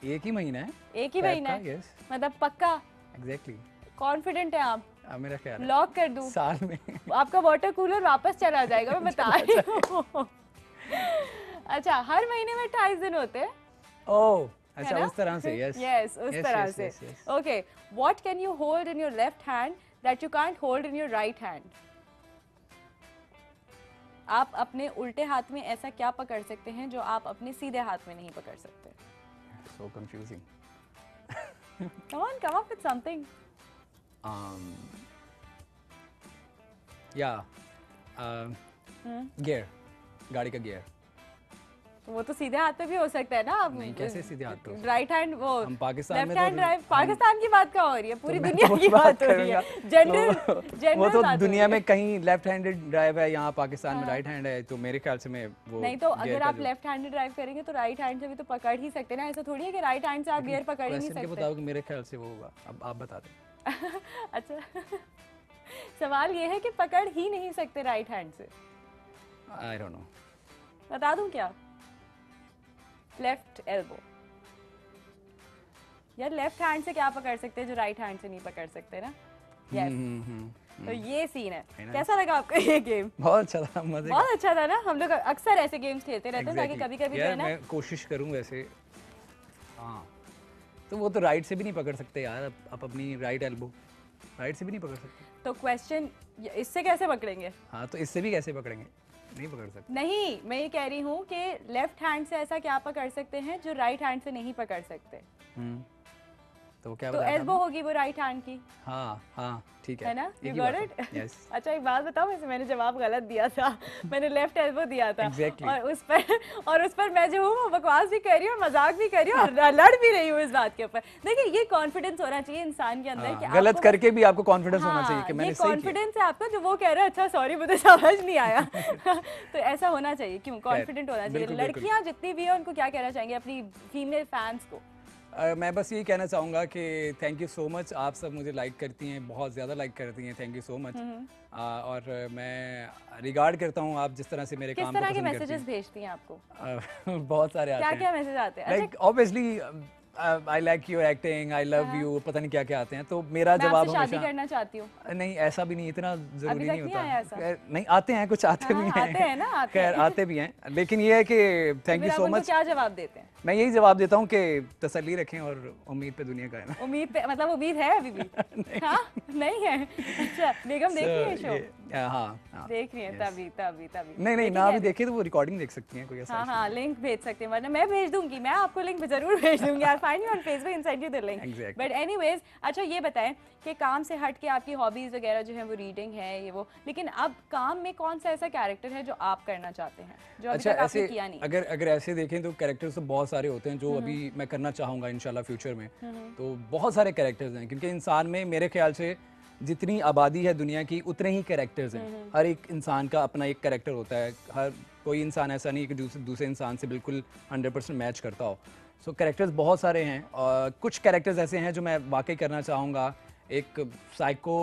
एक ही महीना है। एक ही महीना है? यस। मतलब पक्का? एग्जैक्टली। कॉन्फिडेंट है आप? मेरा ख्याल है। लॉक कर दूं? साल में आपका वाटर कूलर वापस चला जाएगा, मैं बता रही हूँ। अच्छा, हर महीने में 28 दिन होते हैं? ओह, अच्छा, उस तरह से। यस यस, उस तरह से। Okay, what can you hold in your left hand that you can't hold in your right hand? आप अपने उल्टे हाथ में ऐसा क्या पकड़ सकते हैं जो आप अपने सीधे हाथ में नहीं पकड़ सकते? So confusing. Come on, come up with something. Gear, गाड़ी का गियर। वो तो सीधे हाथ पे भी हो सकता है ना। आप नहीं, कैसे सीधे हाथ पे? राइट हैंड, वो हम पाकिस्तान में लेफ्ट हैंड ड्राइव। पाकिस्तान की बात क्या हो रही है? पूरी दुनिया की बात हो रही है। जनरल वो तो दुनिया में कहीं लेफ्ट हैंडेड ड्राइव है, यहाँ पाकिस्तान में राइट हैंड है, तो मेरे ख्याल से मैं वो नहीं, तो अगर आप लेफ्ट हैंडेड ड्राइव करेंगे तो राइट हैंड से भी तो पकड़ ही सकते हैं ना। ऐसा थोड़ी है कि राइट हैंड से आप गियर पकड़ ही नहीं सकते। बताओ कि मेरे ख्याल से वो होगा। अब आप बता दें। अच्छा, सवाल ये है कि पकड़ ही नहीं सकते राइट हैंड से। I don't know. बता दूं क्या? Left elbow. यार लेफ्ट हैंड से क्या पकड़ सकते हैं जो राइट हैंड से नहीं पकड़ सकते ना? यस। तो ये सीन है। कैसा लगा आपको ये गेम? बहुत अच्छा था, मजे का। बहुत अच्छा था ना। हम लोग अक्सर ऐसे गेम्स खेलते रहते हैं ताकि कभी-कभी जो है ना, मैं कोशिश करूं वैसे। हाँ, तो वो तो राइट से भी नहीं पकड़ सकते यार। आप अपनी राइट एल्बो राइट से भी नहीं पकड़ सकते। तो क्वेश्चन, इससे कैसे पकड़ेंगे? हाँ, तो इससे भी कैसे पकड़ेंगे? नहीं पकड़ सकते। नहीं, मैं ये कह रही हूँ कि लेफ्ट हैंड से ऐसा क्या पकड़ सकते हैं जो राइट हैंड से नहीं पकड़ सकते? तो क्या तो एल्बो होगी वो राइट हैंड की। हाँ हाँ, ठीक है ना? You got it? यस। अच्छा, एक बात बताओ, वैसे मैंने जवाब गलत दिया था। मैंने लेफ्ट एल्बो दिया था। Exactly. और उस पर मैं जो हूँ बकवास भी कर रही हूँ, मजाक भी कर रही हूँ और लड़ भी रही हूँ इस बात के ऊपर। देखिए, ये कॉन्फिडेंस होना चाहिए इंसान के अंदर कि गलत करके भी आपको कॉन्फिडेंस होना चाहिए कि मैंने सही किया। कॉन्फिडेंस है आपका जो वो कह रहा है अच्छा सॉरी मुझे समझ नहीं आया। तो ऐसा होना चाहिए। क्यों? कॉन्फिडेंट होना चाहिए। लड़कियाँ जितनी भी है उनको क्या कहना चाहेंगे अपनी फीमेल फैंस को? मैं बस यही कहना चाहूँगा कि थैंक यू सो मच। आप सब मुझे लाइक करती हैं, बहुत ज़्यादा लाइक करती हैं। Thank you so much. और मैं रिगार्ड करता हूँ आप जिस तरह से मेरे काम को पसंद करती हैं। किस तरह के मैसेजेस भेजती हैं आपको? बहुत सारे आते हैं। क्या-क्या मैसेज आते हैं? Like obviously I like your acting, I love you, पता नहीं क्या क्या आते हैं, तो मेरा जवाब हमेशा शादी करना चाहती हूँ। नहीं, ऐसा भी नहीं, इतना जरूरी नहीं होता। नहीं, आते हैं कुछ, आते भी हैं, आते हैं ना, खैर आते भी हैं, लेकिन ये है कि थैंक यू सो मच। क्या जवाब देते हैं? मैं यही जवाब देता हूँ कि तसल्ली रखें और उम्मीद पे दुनिया कायम है। उम्मीद पे मतलब उम्मीद है अभी भी? हाँ, नहीं है। अच्छा, बेगम देख रही है शो? हाँ, देख रही है, तभी नहीं ना, अभी देखिए तो वो रिकॉर्डिंग देख सकती हैं, कोई ऐसा। हाँ, लिंक भेज सकते हैं, वरना मैं भेज दूंगी, मैं आपको लिंक जरूर भेज दूंगी। I find you on Facebook and send you the link. But anyways, अच्छा ये बताएं कि काम से हट के आपकी हॉबीज वगैरह जो है वो रीडिंग है, ये वो, लेकिन अब काम में कौन सा ऐसा कैरेक्टर है जो आप करना चाहते हैं, जो अभी तक आपने किया नहीं? अगर ऐसे देखें तो कैरेक्टर्स तो बहुत सारे होते हैं जो अभी मैं करना चाहूँगा इंशाल्लाह फ्यूचर में। तो बहुत सारे कैरेक्टर्स हैं, क्योंकि इंसान में मेरे ख्याल से जितनी आबादी है दुनिया की, उतने ही कैरेक्टर्स हैं। हर एक इंसान का अपना एक कैरेक्टर होता है, हर कोई इंसान ऐसा नहीं कि दूसरे इंसान से बिल्कुल 100% मैच करता हो। सो कैरेक्टर्स बहुत सारे हैं, और कुछ कैरेक्टर्स ऐसे हैं जो मैं वाकई करना चाहूँगा। एक साइको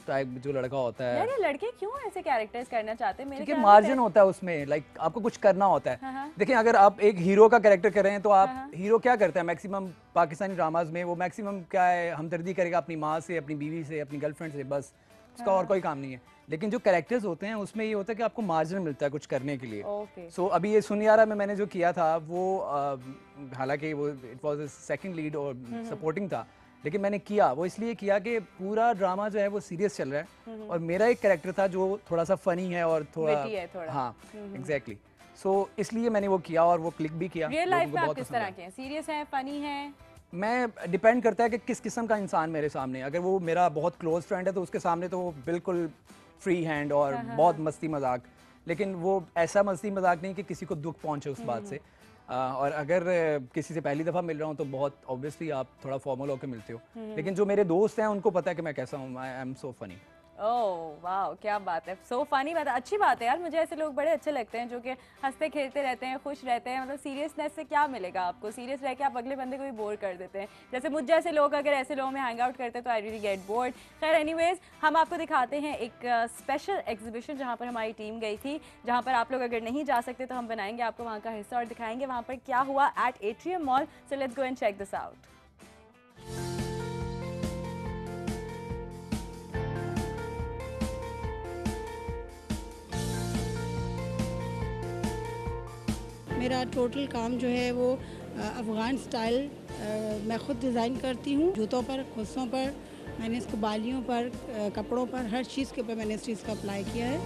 टाइप जो लड़का होता है। यार ये लड़के क्यों ऐसे कैरेक्टर्स करना चाहते हैं? मेरे क्योंकि मार्जिन होता है उसमें, लाइक आपको कुछ करना होता है। देखिए, अगर आप एक हीरो का कैरेक्टर कर रहे हैं तो आप हीरो क्या करता है मैक्सिमम पाकिस्तानी ड्रामाज में, वो मैक्सिमम क्या है, हमदर्दी करेगा अपनी माँ से, अपनी बीवी से, अपनी गर्लफ्रेंड से, बस उसका और कोई काम नहीं है। लेकिन जो कैरेक्टर्स होते हैं उसमें ये होता है कि आपको मार्जिन मिलता है कुछ करने के लिए। सो अभी ये सुनियारा में मैंने जो किया था वो हालांकि वो इट वाज सेकंड लीड और सपोर्टिंग था, लेकिन मैंने किया वो इसलिए किया कि पूरा ड्रामा जो है वो सीरियस चल रहा है और मेरा एक कैरेक्टर था जो थोड़ा सा फनी है और थोड़ा हाँ एग्जैक्टली। सो इसलिए मैंने वो किया और वो क्लिक भी किया। रियल लाइफ में आप किस तरह के हैं? सीरियस हैं, फनी हैं? मैं डिपेंड करता है कि किस किस्म का इंसान मेरे सामने। अगर वो मेरा बहुत क्लोज फ्रेंड है तो उसके सामने तो वो बिल्कुल फ्री हैंड और बहुत मस्ती मजाक, लेकिन वो ऐसा मस्ती मजाक नहीं कि किसी को दुख पहुंचे उस बात से। और अगर किसी से पहली दफ़ा मिल रहा हूँ तो बहुत ऑब्वियसली आप थोड़ा फॉर्मल होकर मिलते हो, लेकिन जो मेरे दोस्त हैं उनको पता है कि मैं कैसा हूँ। I am so funny. ओह वाह, क्या बात है, सो फनी बात है, अच्छी बात है यार। मुझे ऐसे लोग बड़े अच्छे लगते हैं जो कि हंसते खेलते रहते हैं, खुश रहते हैं। मतलब सीरियसनेस से क्या मिलेगा आपको? सीरियस रह के आप अगले बंदे को भी बोर कर देते हैं। जैसे मुझ जैसे लोग अगर ऐसे लोगों में हैंग आउट करते हैं तो आई रियली गेट बोर्ड। खैर एनीवेज, हम आपको दिखाते हैं एक स्पेशल एग्जीबिशन जहाँ पर हमारी टीम गई थी, जहाँ पर आप लोग अगर नहीं जा सकते तो हम बनाएंगे आपको वहाँ का हिस्सा और दिखाएंगे वहाँ पर क्या हुआ at Atrium Mall. So let's go and check this out. मेरा टोटल काम जो है वो अफ़गान स्टाइल मैं ख़ुद डिज़ाइन करती हूँ। जूतों पर, खुस्सों पर, मैंने इसको बालियों पर, कपड़ों पर, हर चीज़ के ऊपर मैंने इस चीज़ का अप्लाई किया है।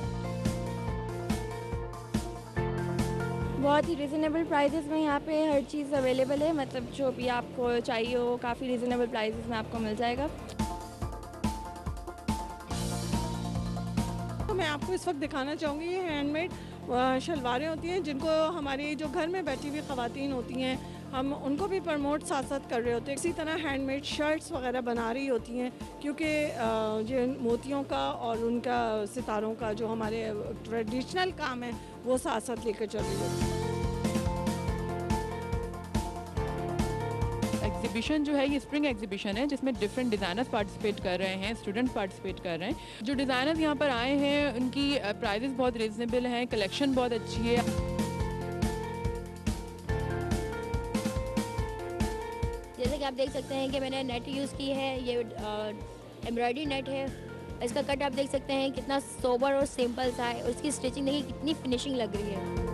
बहुत ही रिजनेबल प्राइजेस में यहाँ पे हर चीज़ अवेलेबल है। मतलब जो भी आपको चाहिए हो काफ़ी रिजनेबल प्राइजेस में आपको मिल जाएगा। तो मैं आपको इस वक्त दिखाना चाहूँगी ये हैंडमेड शलवारें होती हैं जिनको हमारी जो घर में बैठी हुई ख़वातीन होती हैं हम उनको भी प्रमोट साथ साथ कर रहे होते हैं। इसी तरह हैंडमेड शर्ट्स वगैरह बना रही होती हैं, क्योंकि जो मोतियों का और उनका सितारों का जो हमारे ट्रेडिशनल काम है वो साथ साथ लेकर चल रही होती है। एग्जीबिशन जो है ये स्प्रिंग एग्जीबिशन है जिसमें डिफरेंट डिज़ाइनर्स पार्टिसिपेट कर रहे हैं, स्टूडेंट्स पार्टिसिपेट कर रहे हैं। जो डिज़ाइनर्स यहाँ पर आए हैं उनकी प्राइजेस बहुत रिजनेबल हैं, कलेक्शन बहुत अच्छी है। जैसे कि आप देख सकते हैं कि मैंने नेट यूज़ की है, ये एम्ब्रॉयडरी नेट है। इसका कट आप देख सकते हैं कितना सोबर और सिंपल सा है। उसकी स्टिचिंग देखिए कितनी फिनिशिंग लग रही है।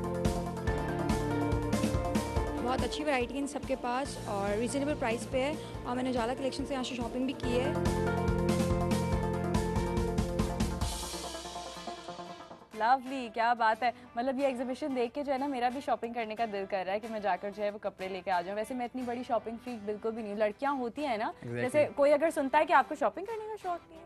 बहुत अच्छी वैरायटी है इन सबके पास और रीज़नेबल प्राइस पे है, और मैंने ज़्यादा कलेक्शन से यहाँ से शॉपिंग भी की है। लवली, क्या बात है। मतलब ये एग्जीबिशन देख के जो है ना मेरा भी शॉपिंग करने का दिल कर रहा है कि मैं जाकर जो है वो कपड़े लेके आ जाऊँ। वैसे मैं इतनी बड़ी शॉपिंग फ्रीक बिल्कुल भी नहीं हूँ। लड़कियाँ होती हैं ना, जैसे कोई अगर सुनता है कि आपको शॉपिंग करने का शौक नहीं है।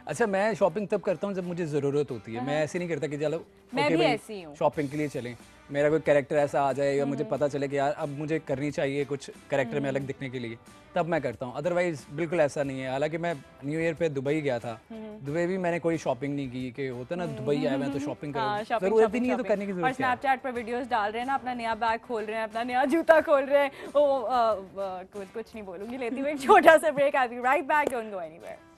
अच्छा, मैं शॉपिंग तब करता हूँ जब मुझे ज़रूरत होती है। मैं ऐसे नहीं करता कि चलो मैं भी ऐसी हूँ शॉपिंग के लिए चलें। मेरा कोई कैरेक्टर ऐसा आ जाए या मुझे पता चले कि यार अब मुझे करनी चाहिए कुछ कैरेक्टर में अलग दिखने के लिए, तब मैं करता हूँ। अदरवाइज बिल्कुल ऐसा नहीं है। हालांकि मैं न्यू ईयर पे दुबई गया था, दुबई भी मैंने कोई शॉपिंग नहीं की कि होता ना दुबई आया मैं तो शॉपिंग करूँ, जरूरत ही नहीं है तो करने की जरूरत है। और स्नैपचैट पर वीडियोस डाल रहे हैं ना, अपना नया बैग खोल रहे हैं, अपना नया जूता खोल रहे हैं। कुछ नहीं बोलूँगी, लेती हूँ एक छोटा सा break. I be right back, don't go anywhere.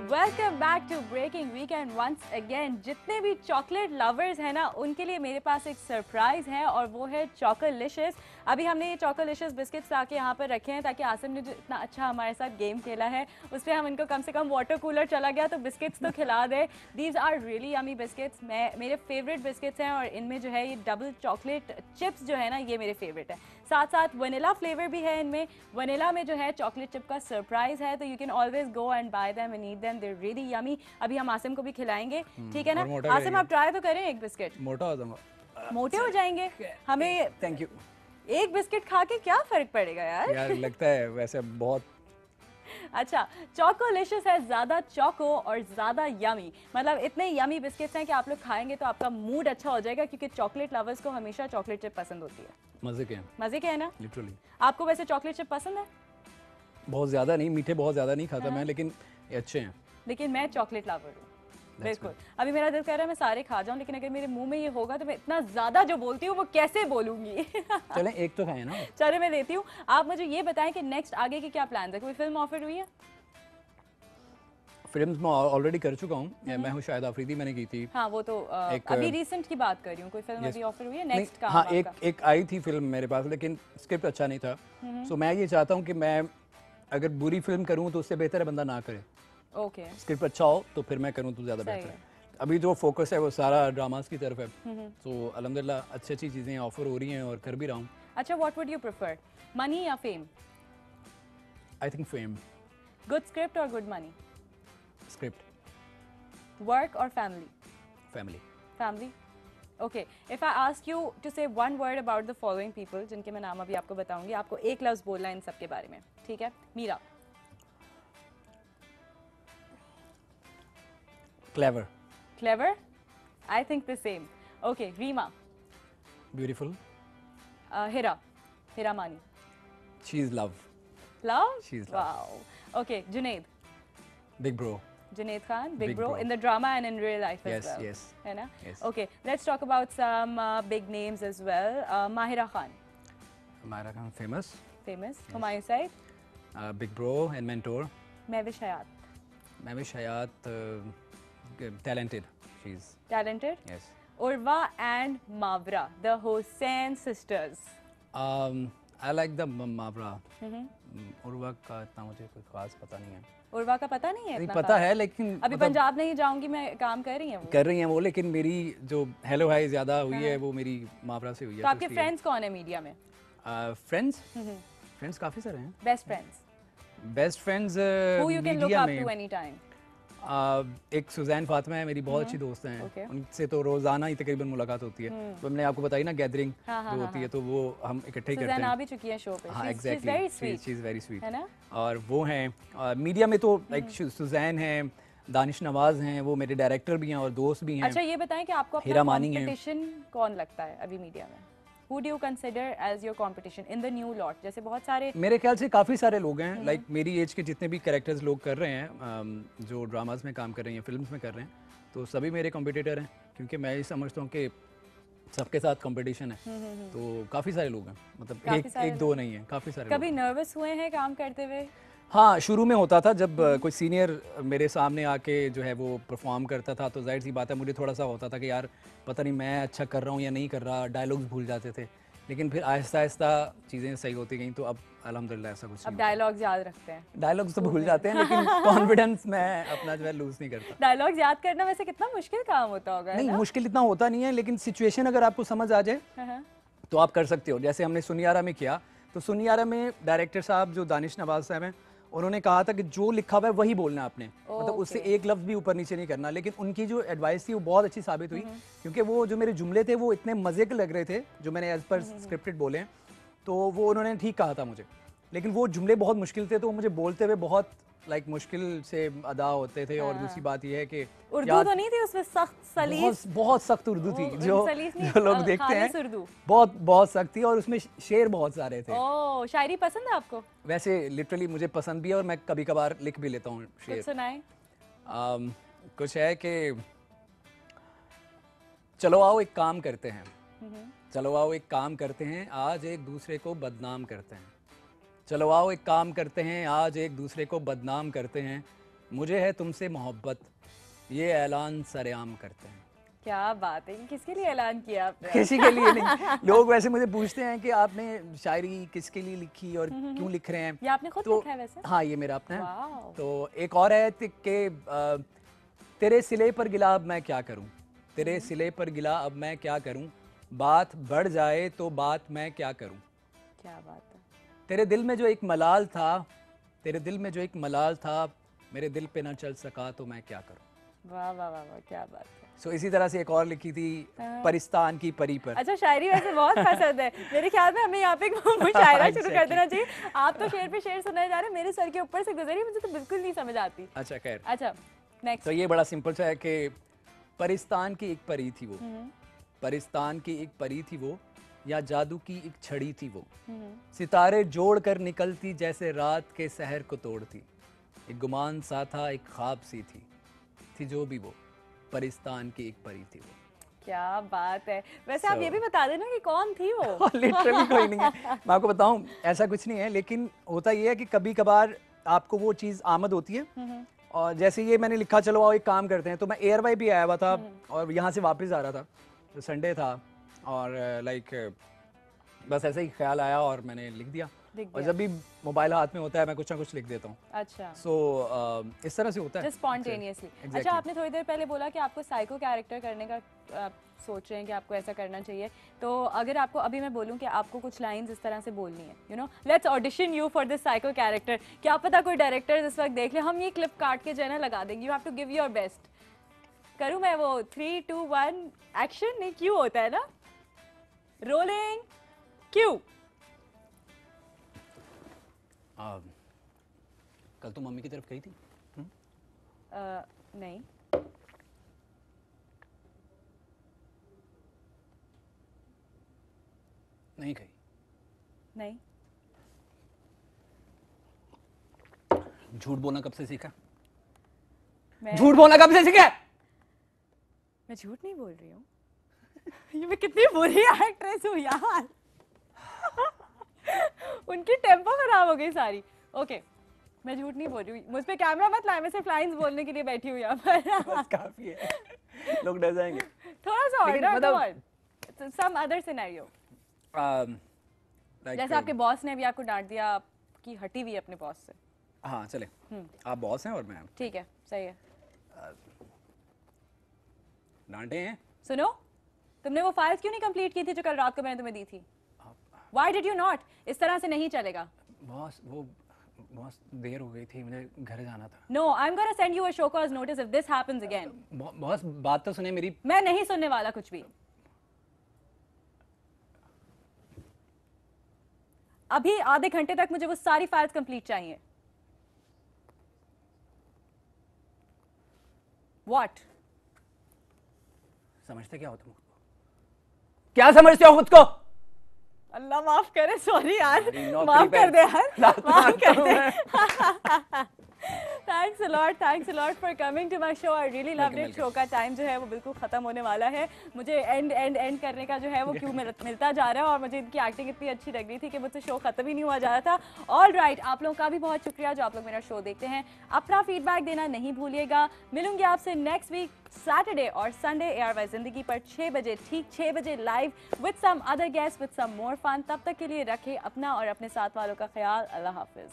Welcome back to Breaking Weekend once again. जितने भी चॉकलेट लवर्स हैं ना, उनके लिए मेरे पास एक सरप्राइज है और वो है चॉकोलिशियस। अभी हमने ये चॉकोलिशियस बिस्किट्स आके यहाँ पर रखे हैं ताकि आसिम ने जो इतना अच्छा हमारे साथ गेम खेला है उस पर हम इनको कम से कम वाटर कूलर चला गया तो बिस्किट्स तो खिला दे। These are really yummy biscuits, मेरे फेवरेट बिस्किट्स हैं और इनमें जो है ये डबल चॉकलेट चिप्स जो है ना, ये मेरे फेवरेट है। साथ साथ वनीला फ्लेवर भी है इनमें। वनीला में जो है चॉकलेट चिप का सरप्राइज है, तो you can always go and buy them and eat them, they are really yummy. अभी हम आसिम को भी खिलाएंगे, ठीक है ना आसिम? आप ट्राई तो करें एक बिस्किट। मोटा हो जाऊंगा। मोटे हो जाएंगे हमें। Thank you. एक बिस्किट खा के क्या फर्क पड़ेगा यार? यार लगता है वैसे बहुत अच्छा। चॉकोलिशियस है ज़्यादा चॉको और ज़्यादा यमी, मतलब इतने यमी बिस्किट्स हैं कि आप लोग खाएंगे तो आपका मूड अच्छा हो जाएगा, क्योंकि चॉकलेट लवर्स को हमेशा चॉकलेट चिप पसंद होती है। मजे के हैं। मजे के है ना? लिटरली। आपको वैसे चॉकलेट चिप पसंद है? बहुत ज़्यादा नहीं, मीठे बहुत ज़्यादा नहीं खाता मैं, लेकिन ये अच्छे हैं। लेकिन मैं चॉकलेट लवर हूँ, बिल्कुल। अभी मेरा दिल कर रहा है मैं सारे खा जाऊं, लेकिन अगर मेरे मुंह में ये होगा तो मैं इतना ज़्यादा जो बोलती हूँ वो कैसे बोलूँगी? चलें एक तो खाएं ना। चलो मैं देती हूँ। आप मुझे ये बताएं कि नेक्स्ट आगे की क्या प्लान है? कोई फिल्म ऑफर हुई है? फिल्म्स में ऑलरेडी कर चुका हूँ। मैं हूँ शायद आफरीदी मैंने की थी। हाँ वो तो अभी रिसेंट की बात कर रही हूँ। कोई फिल्म अभी ऑफर हुई है नेक्स्ट का? हाँ एक आई थी फिल्म मेरे पास, लेकिन स्क्रिप्ट अच्छा नहीं था। सो मैं ये चाहता हूँ कि मैं अगर बुरी फिल्म करूँ तो उससे बेहतर है बंदा ना करे। ओके। स्क्रिप्ट अच्छा हो तो फिर मैं करूँ तो ज़्यादा बेहतर है। अभी जो फोकस है वो सारा ड्रामास की तरफ है, तो अल्हम्दुलिल्लाह अच्छी अच्छी चीज़ें ऑफर हो रही हैं और कर भी रहा हूँ। अच्छा, what would you prefer, money या fame? I think fame. Good script और गुड मनी? स्क्रिप्ट। वर्क और family? Family. Family, okay. If I ask you to say one word about the following people, जिनके मैं नाम अभी आपको बताऊंगी, आपको एक लफ्ज बोलना है इन सब के बारे में, ठीक है? Meera? Clever. Clever? I think the same. Okay, Reema? Beautiful. Hira? Hiramani? She's love. Love? She's love. Wow. Okay, Junaid? Big bro. Junaid Khan, big bro, in the drama and in real life as well. Yes. है ना? Yes. Okay, let's talk about some big names as well. Mahira Khan? Mahira Khan, famous. Famous. Humayun Saeed? Big bro and mentor. Mehwish Hayat? Mehwish Hayat, talented. She's talented. Yes. Urwa and Mavra, the Hossain sisters. I like the Mavra. Urwa का इतना मुझे कोई खास पता नहीं है। उर्वा का पता नहीं है? नहीं पता है, लेकिन अभी पंजाब नहीं जाऊंगी मैं, काम कर रही हैं वो? कर रही हैं वो, लेकिन मेरी जो हेलो हाय ज्यादा हुई है वो मेरी मावरा से हुई है। तो आपके फ्रेंड्स कौन है मीडिया में? फ्रेंड्स काफी सारे हैं। Best friends? Best friends who you can look up to anytime? एक सुजैन फातिमा है, मेरी बहुत अच्छी दोस्त हैं। उनसे तो रोजाना ही तकरीबन मुलाकात होती है। तो हमने आपको बताई ना गैदरिंग जो होती है, तो वो हम इकट्ठे ही करते हैं। सुजैन आ भी चुकी है शो पे। हाँ exactly, she is very sweet है ना? और वो हैं मीडिया में तो लाइक सुजैन है, दानिश नवाज हैं, वो मेरे डायरेक्टर भी हैं और दोस्त भी हैं। अच्छा ये बताएं कि आपको अपना कंपटीशन कौन लगता है अभी मीडिया में? Who do you consider as your competition in the new lot? जैसे बहुत सारे, मेरे ख्याल से काफ़ी सारे लोग हैं, लाइक मेरी एज के जितने भी कैरेक्टर्स लोग कर रहे हैं, जो ड्रामास में काम कर रहे हैं, फिल्म्स में कर रहे हैं, तो सभी मेरे कॉम्पिटिटर हैं, क्योंकि मैं ये समझता हूँ कि सबके साथ कंपटीशन है। तो काफ़ी सारे लोग हैं, मतलब एक दो नहीं है, काफ़ी सारे। कभी नर्वस हुए हैं काम करते हुए? हाँ, शुरू में होता था, जब कोई सीनियर मेरे सामने आके जो है वो परफॉर्म करता था, तो जाहिर सी बात है मुझे थोड़ा सा होता था कि यार पता नहीं मैं अच्छा कर रहा हूँ या नहीं कर रहा, डायलॉग्स भूल जाते थे। लेकिन फिर आहिस्ता आहिस्ता चीज़ें सही होती गई, तो अब अल्हम्दुलिल्लाह ऐसा कुछ नहीं। अब डायलॉग्स याद रखते हैं? डायलॉग्स तो भूल जाते हैं, लेकिन कॉन्फिडेंस मैं अपना जो है लूज नहीं करता। डायलॉग्स याद करना वैसे कितना मुश्किल काम होता होगा? नहीं, मुश्किल इतना होता नहीं है, लेकिन सिचुएशन अगर आपको समझ आ जाए तो आप कर सकते हो। जैसे हमने सुनियारा में किया, तो सुनियारा में डायरेक्टर साहब जो दानिश नवाज साहब हैं, उन्होंने कहा था कि जो लिखा हुआ है वही बोलना आपने, मतलब उससे एक लफ्ज़ भी ऊपर नीचे नहीं करना। लेकिन उनकी जो एडवाइस थी वो बहुत अच्छी साबित हुई, क्योंकि वो जो मेरे जुमले थे वो इतने मज़े के लग रहे थे जो मैंने एज पर स्क्रिप्टेड बोले हैं, तो वो उन्होंने ठीक कहा था मुझे। लेकिन वो जुमले बहुत मुश्किल थे, तो मुझे बोलते हुए बहुत लाइक मुश्किल से अदा होते थे। और दूसरी बात यह है कि उर्दू तो नहीं थी उसमें, सख्त सलीस, बहुत सख्त उर्दू थी, जो लोग देखते हैं बहुत सख्त थी, और उसमें शेर बहुत सारे थे। ओह, शायरी पसंद है आपको? वैसे लिटरली मुझे पसंद भी है, और मैं कभी कभार लिख भी लेता हूँ शेर। कुछ सुनाएं। कुछ है कि चलो आओ एक काम करते हैं, चलो आओ एक काम करते हैं, आज एक दूसरे को बदनाम करते हैं। चलो आओ एक काम करते हैं, आज एक दूसरे को बदनाम करते हैं। मुझे है तुमसे मोहब्बत, ये ऐलान सरेआम करते हैं। क्या बात है, किसके लिए ऐलान किया आपने? किसी के लिए नहीं। लोग वैसे मुझे पूछते हैं कि आपने शायरी किसके लिए लिखी और क्यों लिख रहे हैं। ये आपने खुद लिखा है वैसे? हाँ, ये मेरा अपना है। तो एक और है कि तेरे सिले पर गिला अब मैं क्या करूं, तेरे सिले पर गिला अब मैं क्या करूं, बात बढ़ जाए तो बात मैं क्या करूं। क्या बात है। तेरे दिल में जो एक मलाल था, तेरे दिल में जो एक मलाल था, मेरे दिल पे ना चल सका तो मैं क्या करूं। वाह वाह वाह वाह, क्या बात है। सो इसी तरह से एक और लिखी थी परिस्तान की परी पर। अच्छा, शायरी वैसे बहुत पसंद है। मेरे ख्याल में हमें यहाँ पे मुशायरा शुरू कर देना चाहिए। आप तो शेर पे शेर सुनाए जा रहे हैं, मेरे सर के ऊपर से गुजरी, मुझे तो बिल्कुल नहीं समझ आती। अच्छा खैर। अच्छा नेक्स्ट। तो ये बड़ा सिंपल सा है कि परिस्तान की एक परी थी वो, परिस्तान की एक परी थी वो, या जादू की एक छड़ी थी वो, सितारे जोड़ कर निकलती जैसे रात के सहर को तोड़ती, एक गुमान सा था एक ख्वाब सी थी जो भी वो, परिस्तान की एक परी थी वो। क्या बात है। वैसे आप ये भी बता देना कि कौन थी वो। लिटरली कोई नहीं है, मैं आपको बताऊं ऐसा कुछ नहीं है, लेकिन होता ये है कि कभी कभार आपको वो चीज़ आमद होती है। और जैसे ये मैंने लिखा, चलो आओ एक काम करते हैं, तो मैं एयरवाई भी आया हुआ था और यहाँ से वापस आ रहा था, तो संडे था और लाइक बस ऐसे ही ख्याल आया और मैंने लिख दिया। और जब भी मोबाइल हाथ में होता है मैं कुछ ना कुछ लिख देता हूँ। अच्छा। सो इस तरह से होता है स्पॉन्टेनियसली। अच्छा, आपने थोड़ी देर पहले बोला कि आपको साइको कैरेक्टर करने का सोच रहे हैं कि आपको ऐसा करना चाहिए, तो अगर आपको अभी मैं बोलूं कि आपको कुछ लाइंस इस तरह से बोलनी है, you know, let's audition you for this psycho character, क्या पता कोई डायरेक्टर इस वक्त देख ले, हम ये क्लिप काट के जो है ना लगा देंगे। You have to give your best. करूं मैं वो 3 2 1 एक्शन? नहीं, क्यों होता है ना, रोलिंग क्यों। कल तो मम्मी की तरफ गई थी? नहीं। नहीं गई? नहीं। झूठ बोलना कब से सीखा? झूठ बोलना कब से सीखा? मैं झूठ नहीं बोल रही हूँ। ये मैं कितनी बुरी एक्ट्रेस हूँ यार। उनकी टेम्पो खराब हो गई सारी। ओके, मैं झूठ नहीं बोल रही हूँ, मुझ पे कैमरा मत लाए, मैं सिर्फ लाइंस बोलने के लिए बैठी हूँ यहाँ पर। बस काफी है, लोग डर जाएंगे। थोड़ा सा ऑर्डर, सम अदर सिनेरियो। जैसे आपके बॉस ने भी आपको डांट दिया, आपकी हटी हुई अपने बॉस से। हाँ चले, आप बॉस हैं और मैं। ठीक है, सही है। डांटे हैं। सुनो, तुमने वो फाइल्स क्यों नहीं कंप्लीट की थी जो कल रात को मैंने तुम्हें दी थी? Why did you not? इस तरह से नहीं चलेगा। बॉस देर हो गई थी, मुझे घर जाना था। No, I'm gonna send you a show cause notice if this happens again. Boss बात तो सुने मेरी। मैं नहीं सुनने वाला कुछ भी। अभी आधे घंटे तक मुझे वो सारी फाइल्स कंप्लीट चाहिए। What? समझते क्या हो तुम? क्या समझते हो खुद को? अल्लाह माफ करे, सॉरी यार, माफ कर दे यार, माफ कर दे। Thanks a lot for coming to my show, I really loved it. Show का टाइम जो है वो बिल्कुल खत्म होने वाला है, मुझे एंड करने का जो है वो क्यों मिलता जा रहा है, और मुझे इनकी एक्टिंग इतनी अच्छी लग रही थी कि मुझसे शो खत्म ही नहीं हुआ जा रहा था। ऑल राइट, आप लोगों का भी बहुत शुक्रिया जो आप लोग मेरा शो देखते हैं, अपना फीडबैक देना नहीं भूलिएगा। मिलूंगी आपसे नेक्स्ट वीक सैटरडे और संडे ARY जिंदगी पर 6 बजे, ठीक 6 बजे live with some other guest with some more fun. तब तक के लिए रखें अपना और अपने साथ वालों का ख्याल। अल्लाह हाफिज।